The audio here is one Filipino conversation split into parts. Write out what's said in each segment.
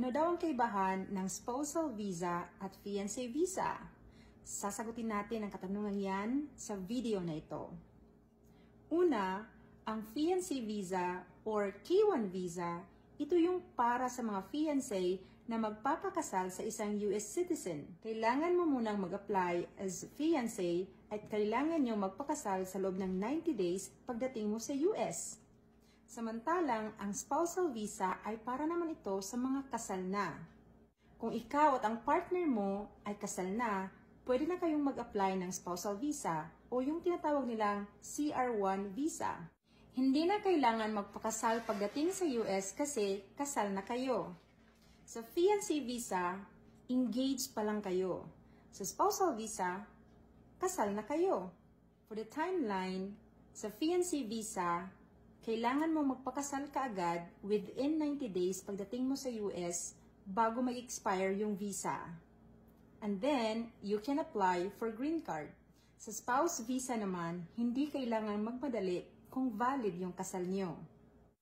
Ano daw ang kaibahan ng spousal visa at fiancé visa? Sasagutin natin ang katanungan yan sa video na ito. Una, ang fiancé visa or K1 visa, ito yung para sa mga fiancé na magpapakasal sa isang US citizen. Kailangan mo munang mag-apply as fiancé at kailangan nyo magpakasal sa loob ng 90 days pagdating mo sa US. Samantalang, ang spousal visa ay para naman ito sa mga kasal na. Kung ikaw at ang partner mo ay kasal na, pwede na kayong mag-apply ng spousal visa o yung tinatawag nilang CR1 visa. Hindi na kailangan magpakasal pagdating sa US kasi kasal na kayo. Sa fiancé visa, engaged pa lang kayo. Sa spousal visa, kasal na kayo. For the timeline, sa fiancé visa, kailangan mo magpakasal kaagad within 90 days pagdating mo sa US bago mag-expire yung visa. And then, you can apply for green card. Sa spouse visa naman, hindi kailangan magmadali kung valid yung kasal nyo.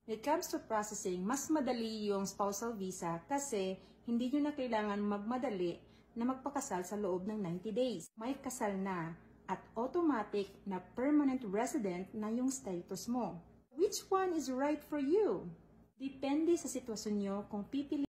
When it comes to processing, mas madali yung spousal visa kasi hindi nyo na kailangan magmadali na magpakasal sa loob ng 90 days. May kasal na at automatic na permanent resident na yung status mo. Which one is right for you? Depende sa sitwasyon nyo kung pipili